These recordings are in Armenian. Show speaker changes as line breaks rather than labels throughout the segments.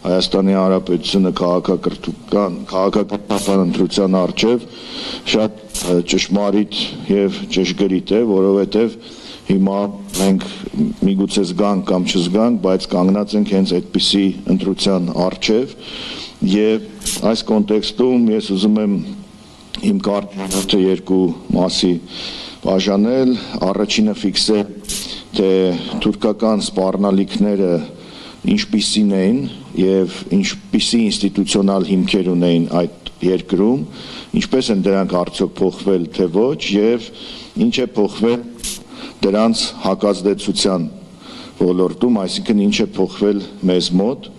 Հայաստանի Հանրապետությունը քաղաքական ընտրության առջև շատ ճշմարիտ եւ ճշգրիտ է, որովհետեւ հիմա մենք միգուցե զգանք կամ չզգանք, բայց կանգնած ենք հենց այդպիսի ընտրության առջև եւ այս կոնտեքստում ես ուզում եմ իմ կարծիքը երկու մասի բաժանել, առաջինը ֆիքսել, թե թուրքական սպառնալիքները ինչպիսին էին եւ ինչպիսի ինստիտուցիոնալ հիմքեր ունեին այդ երկրում, ինչպես են դրանք արդյոք փոխվել թե ոչ եւ ինչ է փոխվել դրանց հակազդեցության ոլորտում, այսինքն ինչ է փոխվել մեզ մոտ։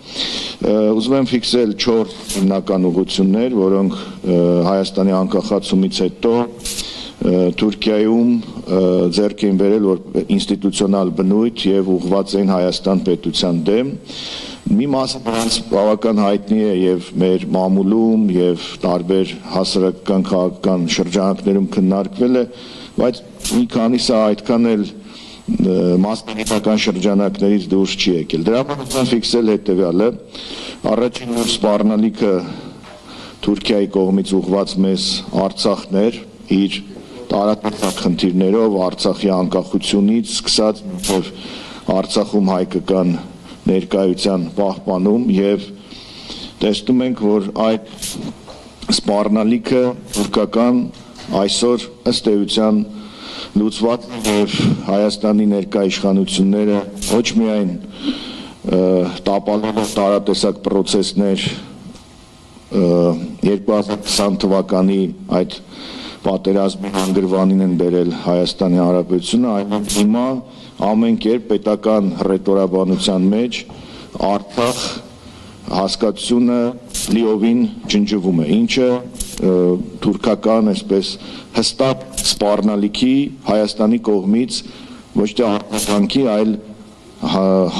Ուզում եմ ֆիքսել 4 հիմնական ուղղություններ, որոնք Հայաստանի անկախացումից հետո Թուրքիայում ձեռք էին բերել որ ինստիտուցիոնալ բնույթ եւ ուղղված էին Հայաստան պետության դեմ։ Մի մասը դրանց բավական հայտնի է եւ մեր մամուլում եւ տարբեր հասարակական քաղաքական շրջանակներում քննարկվել է, բայց մի քանիսը այդքան էլ մասնագիտական շրջանակներից դուրս չի եկել։ Դրա համար ֆիքսել հետեւյալը, առաջին սպառնալիքը Թուրքիայի կողմից ուղղված մեզ Արցախն էր, իր տարածական խնդիրներով Արցախի անկախությունից սկսած մինչև Արցախում հայկական ներկայության պահպանում եւ տեսնում ենք, որ այդ սպառնալիքը թուրքական այսօր ըստ էության լուծված եւ Հայաստանի ներկայ իշխանությունները ոչ միայն տապալելով տարատեսակ պրոցեսներ 2020 թվականի այդ պատերազմի հանգրվանին են բերել Հայաստանի Հանրապետությունը, այլ հիմա ամեն կերպ պետական հռետորաբանության մեջ Արցախ հասկացությունը լիովին ջնջվում է, ինչը թուրքական այսպես հստակ սպառնալիքի Հայաստանի կողմից ոչ թե արտահանքի, այլ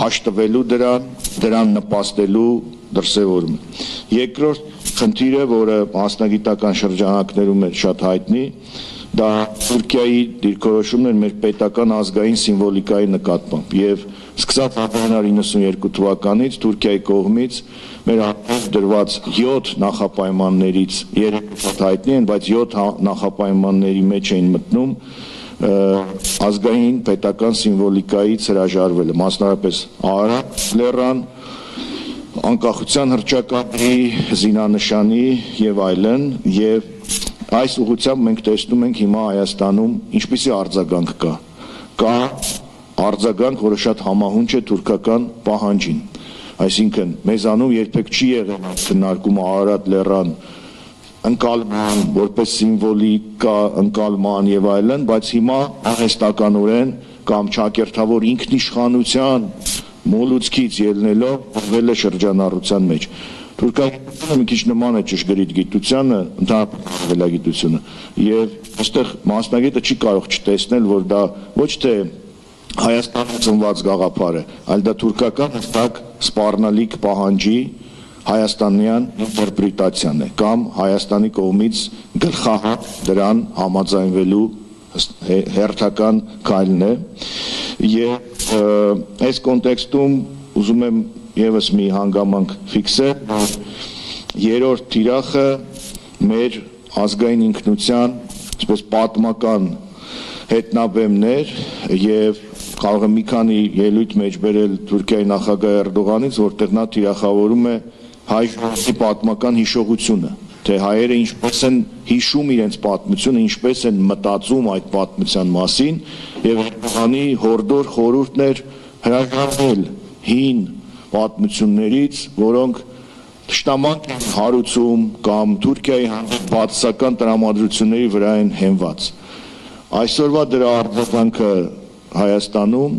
հաշտվելու դրան նպաստելու դրսևորում։ Երկրորդ խնդիրը, որը մասնագիտական շրջանակներում է շատ հայտնի, դա Թուրքիայի դիրքորոշումն էր մեր պետական ազգային սիմվոլիկայի նկատմամբ եւ սկսած 1992 թվականից Թուրքիայի կողմից մեր արդեն դրված 7 նախապայմաններից 3 շատ հայտնի են, բայց 7 նախապայմանների մեջ էին մտնում ազգային պետական սիմվոլիկայից հրաժարվելը, մասնավորապես Արարատ լեռան, անկախության հռչակագրի, զինանշանի եւ այլն եւ այս ուղղությամբ մենք տեսնում ենք հիմա Հայաստանում ինչպիսի արձագանք կա արձագանք, որը շատ համահունչ է թուրքական պահանջին, այսինքն մեզանում երբեք չի եղել քննարկումը Արարատ լեռան ընկալման, որպես սիմվոլիկա ընկալման եւ այլն, բայց հիմա արհեստականորեն կամ ճակերտավոր ինքնիշխանության մոլուցքից ելնելով բռնել է շրջանառության մեջ։ Թուրքագիտությունը մի քիչ նման է ճշգրիտ գիտությանը, ընդհանրապես ավելագիտությունը, եւ այստեղ մասնագետը չի կարող չտեսնել, որ դա ոչ թե Հայաստանում ծնված գաղափար է, այլ դա թուրքական հստակ սպառնալիք պահանջի հայաստանյան ինտերպրետացիան է կամ Հայաստանի կողմից գլխահատ դրան համաձայնվելու հերթական քայլն է եւ այս կոնտեքստում ուզում եմ եւս մի հանգամանք ֆիքսել, որ երրորդ թիրախը մեր ազգային ինքնության, այսպես պատմական հետնաբեմներ եւ կարող եմ մի քանի ելույթ մեջ բերել Թուրքիայի նախագահ Էրդողանից, որտեղ նա թիրախավորում է հայ ժողովրդի պատմական հիշողությունը, թե հայերը ինչպես են հիշում իրենց պատմությունը, ինչպես են մտածում այդ պատմության մասին եւ Էրդողանի հորդոր խորհուրդն էր հրաժարվել հին պատմություններից, որոնք Թշնամանք են հարուցում կամ Թուրքիայի բացասական տրամադրությունների վրա են հենված։ Այսօրվա դրա արձագանքը Հայաստանում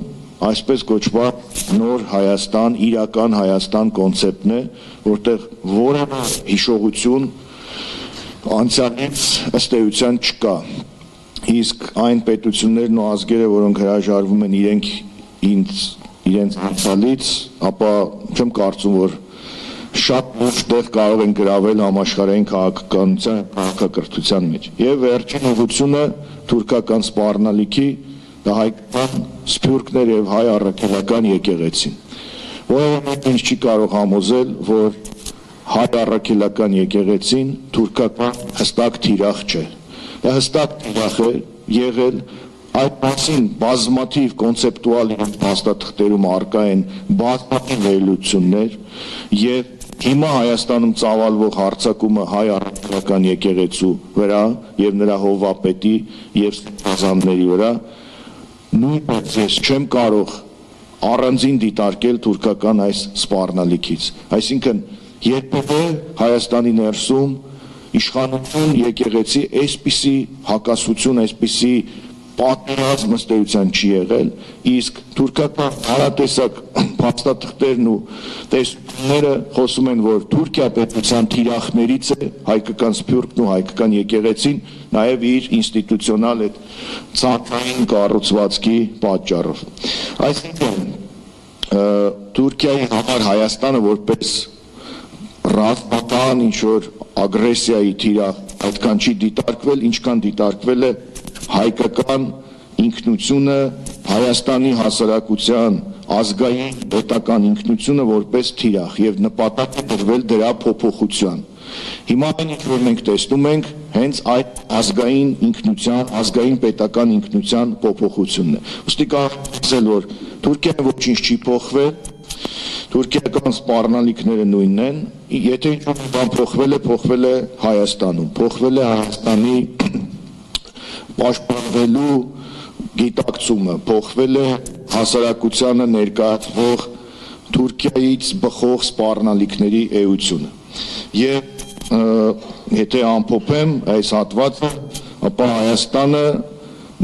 այսպես կոչված նոր Հայաստան, իրական Հայաստան կոնցեպտն է, որտեղ որևէ հիշողություն անցյալից ըստ էության չկա։ Իսկ այն պետություններն ու ազգերը, որոնք հրաժարվում են իրենց անցյալից, ապա չեմ կարծում, որ շատ լուրջ տեղ կարող են գրավել համաշխարհային քաղաքականության քաղաքակրթության մեջ։ Եվ վերջին ուղղությունը թուրքական սպառնալիքի դա հայկական սփյուռքներ եւ հայ առաքելական եկեղեցին։ որը ինձ չի կարող համոզել, որ հայ առաքելական եկեղեցին թուրքական հստակ թիրախ չէ։ Դա հստակ թիրախ է եղել, այդ մասին բազմաթիվ կոնցեպտուալ փաստաթղթերում առկա են բազմաթիվ վերլուծություններ եւ հիմա Հայաստանում ծավալվող հարձակումը հայ առաքելական եկեղեցու վրա եւ նրա հովվապետի եւ սպասանների վրա նույնպես ես չեմ կարող առանձին դիտարկել թուրքական այս սպառնալիքից, այսինքն երբևէ Հայաստանի ներսում իշխանություն եկեղեցի այսպիսի հակասություն, այսպիսի պատերազմ ըստեյության չի եղել, իսկ թուրքական հարատեսակ փաստաթղթերն ու տեսությունները խոսում են, որ Թուրքիա պետության թիրախներից է հայկական սփյուռքն ու հայկական եկեղեցին, նաև իր ինստիտուցիոնալ այդ ցանկային կառուցվածքի պատճառով։ Այսինքն Թուրքիայի համար Հայաստանը որպես ռազմական ինչ-որ ագրեսիայի թիրախ այդքան չի դիտարկվել, ինչքան դիտարկվել է հայկական ինքնությունը, Հայաստանի հասարակության ազգային պետական ինքնությունը որպես թիրախ եւ նպատակ է դրվել դրա փոփոխության։ Հիմա ինչ որ մենք տեսնում ենք հենց այդ ազգային ինքնության, ազգային պետական ինքնության փոփոխությունն է։ Ոստի կարող ասել, որ Թուրքիան ոչինչ չի փոխվել, թուրքիական սպառնալիքները նույնն են, եթե ինչ-որ բան փոխվել է Հայաստանում, փոխվել է Հայաստանի պաշտպանվելու գիտակցումը, փոխվել է հասարակությանը ներկայացվող Թուրքիայից բխող սպառնալիքների էությունը։ Եվ եթե ամփոփեմ այս հատվածը, ապա Հայաստանը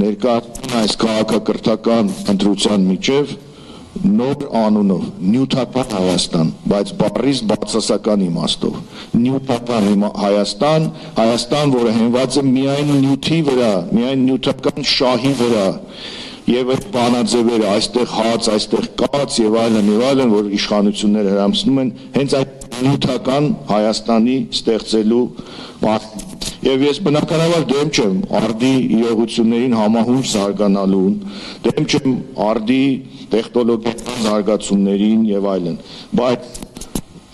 ներկայացնում այս քաղաքակրթական ընտրության միջև նոր անունով, նյութական Հայաստան, բայց բառից բացասական իմաստով, նյութական Հայաստան, Հայաստան, որը հենված է միայն նյութի վրա, միայն նյութական շահի վրա, եւ այդ բանաձևերը, այստեղ հաց, այստեղ կաց եւ այլն, որ իշխանությունները հրամցնում են, հենց այդ նյութական Հայաստանի ստեղծելու Եվ ես բնականաբար դեմ չեմ արդի իրողություններին համահունչ զարգանալուն, դեմ չեմ արդի տեխնոլոգիական զարգացումներին եւ այլն, բայց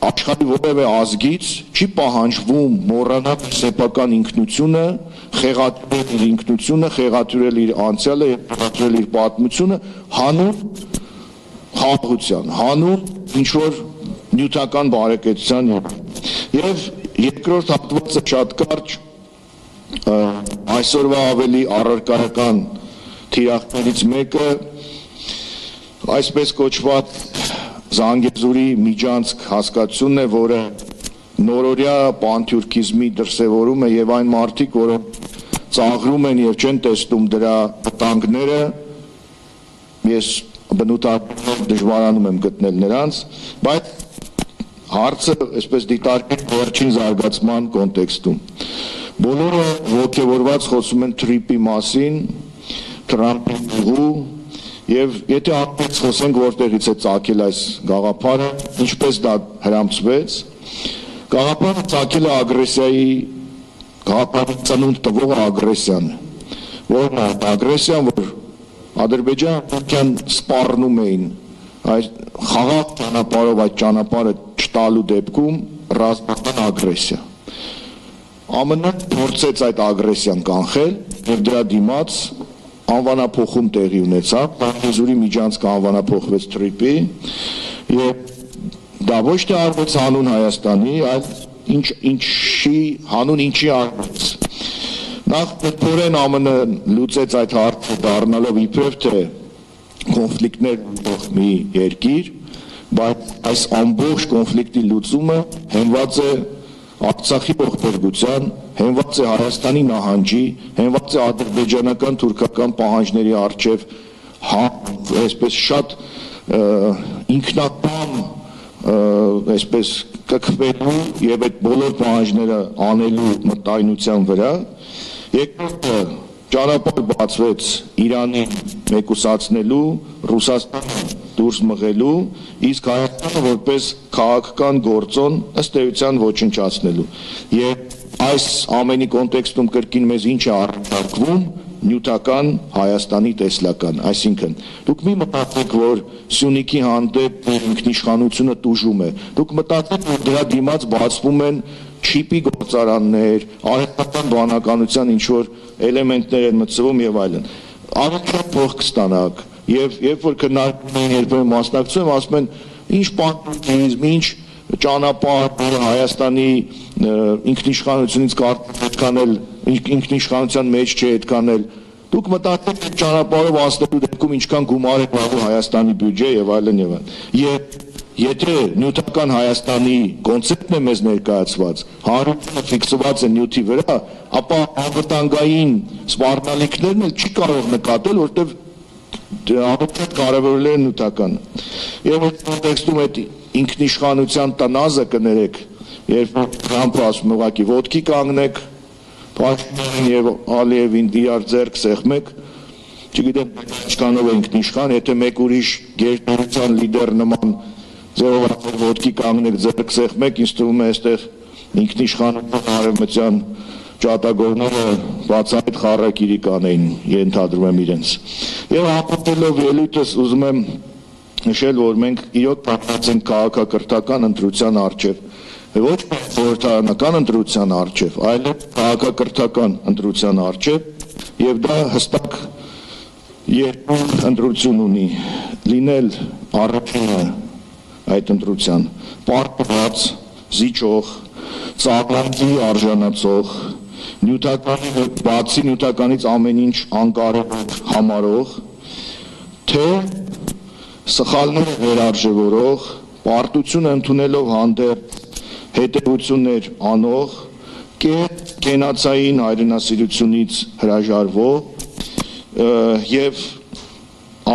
աշխարհի որևէ ազգից չի պահանջվում մոռանալ սեփական ինքնությունը, խեղաթյուրել իր ինքնությունը, խեղաթյուրել իր անցյալը եւ խեղաթյուրել իր պատմությունը հանուն խաղաղության, հանուն ինչ որ նյութական բարեկեցության եւ երկրորդ հատվածը շատ կարճ այսօրվա ավելի առարկայական թիրախներից մեկը այսպես կոչված Զանգեզուրի միջանցք հասկացությունն է, որը նորորյա պանթյուրքիզմի դրսևորում է եւ այն մարդիկ, որոնք ծաղրում են եւ չեն տեսնում դրա վտանգները, ես բնութագրով դժվարանում եմ գտնել նրանց, բայց հարցը այսպես դիտարկել վերջին զարգացման կոնտեքստում։ Բոլորը ողջավորված խոսում են Թրիպի մասին, Թրամփի ուղու, եւ եթե ապից խոսենք որտեղից է ծագել այս գաղափարը, ինչպես դա հրամցվեց, գաղափարը ծագել է ագրեսիայի գաղափարի ծնունդ տվող ագրեսիան, որն է ագրեսիան, որ Ադրբեջանը Թուրքիան սպառնում էին այս խաղաղ ճանապարհով այդ ճանապարհը չտալու դեպքում ռազմական ագրեսիա։ ԱՄՆ-ը փորձեց այդ ագրեսիան կանխել եւ դրա դիմաց անվանափոխում տեղի ունեցավ, Զանգեզուրի միջանցքը անվանափոխվեց Թրիպի եւ դա ոչ թե արվեց հանուն Հայաստանի, այլ ինչի հանուն ինչի արվեց։ Նախ փորեն ԱՄՆ-ը լուծեց այդ հարցը դառնալով իբրև թե կոնֆլիկտներ ունեցող մի երկիր, բայց այս ամբողջ կոնֆլիկտի լուծումը հենված է Արցախի ողբերգության, հենված է Հայաստանի նահանջի, հենված է ադրբեջանական թուրքական պահանջների առջև այսպես շատ ինքնատամ այսպես կքվելու եւ այդ բոլոր պահանջները անելու մտայնության վրա։ Երկրորդը ճանապարհ բացվեց Իրանին մեկուսացնելու, Ռուսաստանը դուրս մղելու, իսկ Հայաստանը որպես քաղաքական գործոն ըստ էության ոչնչացնելու։ Եվ այս ամենի կոնտեքստում կրկին մեզ ինչ է արտարկվում, նյութական Հայաստանի տեսլական, այսինքն դուք մի մտածեք, որ Սյունիքի հանդեպ ինքնիշխանությունը տուժում է, դուք մտածեք, որ դրա դիմաց բացվում են չիպի գործարաններ, արհեստական բանականության ինչ-որ էլեմենտներ են մտցվում եւ այլն, ավելի շատ փող կստանաք եւ երբ որ քննարկում են երբեմն մասնակցում են, ասում են ինչ պատմություն, ինչ ճանապարհ Հայաստանի ինքնիշխանությունից պետք անել, ինքնիշխանության մեջ չէ այդքան էլ դուք մտածեք այդ ճանապարհով անցնելու դեպքում ինչքան գումար է բաղում Հայաստանի բյուջե եւ այլն եւ այլն։ Եվ եթե նյութական Հայաստանի կոնցեպտն է մեզ ներկայացված, հանրությունը ֆիքսված է նյութի վրա, ապա անվտանգային սպառնալիքներն էլ չի կարող նկատել, որտեղ ամենաշատ կարևորել է նյութականը։ Եվ այդ կոնտեքստում այդ ինքնիշխանության տնազը կներեք, երբ Թրամփը ասում է ուղղակի ոտքի կանգնեք, Փաշինյանին եւ Ալիևին իրար ձեռք սեղմեք, չգիտեմ ինչքանով է ինքնիշխան, եթե մեկ ուրիշ գերտերության լիդեր նման ձևով ոտքի կանգնեք ձեռք սեղմեք, ինձ թվում է այստեղ ինքնիշխանության արևմտյան ճատագովները բացահայտ խառակիրի կանեին, ենթադրում եմ իրենց։ Եվ հապատելով ելույթս ուզում եմ նշել, որ մենք իրոք պատրաստ ենք քաղաքակրթական ընտրության առջև, ոչ խորհրդարանական ընտրության առջև, այլև քաղաքակրթական ընտրության առջև, եւ դա հստակ երկու ընտրություն ունի, լինել առաջինը այդ ընտրության պարտված, զիջող, ծաղրանքի արժանացող, բացի նյութականից ամեն ինչ անկարևոր համարող, թե սխալները վերարժևորող, պարտությունը ընդունելով հանդեպ հետևություններ անող, կենացային հայրենասիրությունից հրաժարվող եւ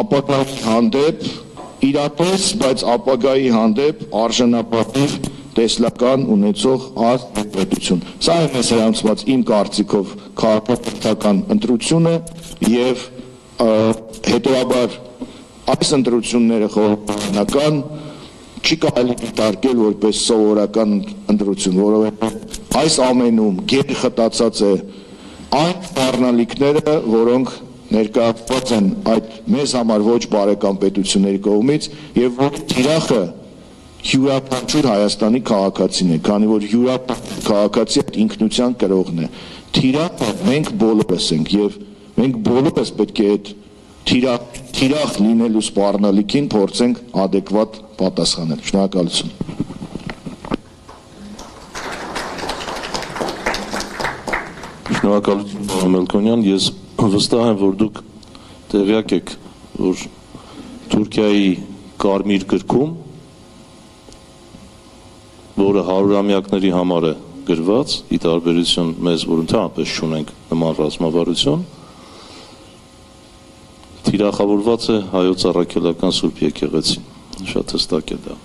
ապագայի հանդեպ իրապես, բայց ապագայի հանդեպ արժանապատիվ տեսլական ունեցող պետություն։ Սա է մեզ հրամցված իմ կարծիքով քաղաքակրթական ընտրությունը եւ հետեւաբար այս ընտրությունները խորհրդարանական չի կարելի դիտարկել որպես սովորական ընտրություն, որովհետեւ այս ամենում գերխտացած է այն սպառնալիքները, որոնք ներկայացված են այդ մեզ համար ոչ բարեկամ պետությունների կողմից եւ որ թիրախը յուրաքանչյուր Հայաստանի քաղաքացին է, քանի որ յուրաքանչյուր քաղաքացի այդ ինքնության կրողն է։ Թիրախը մենք բոլորս ենք եւ մենք բոլորս պետք է այդ թիրախ լինելու սպառնալիքին փորձենք adekvat պատասխանել։ Շնորհակալություն։
Շնորհակալություն, պարոն Մելքոնյան, ես վստահ եմ, որ դուք տեղյակ եք, որ Թուրքիայի կարմիր գրքում, որը 100-ամյակների համար է գրված, ի տարբերություն մեզ, որ ընդհանրապես չունենք նման ռազմավարություն, թիրախավորված է հայոց առաքելական Սուրբ եկեղեցին, շատ հստակ է դա։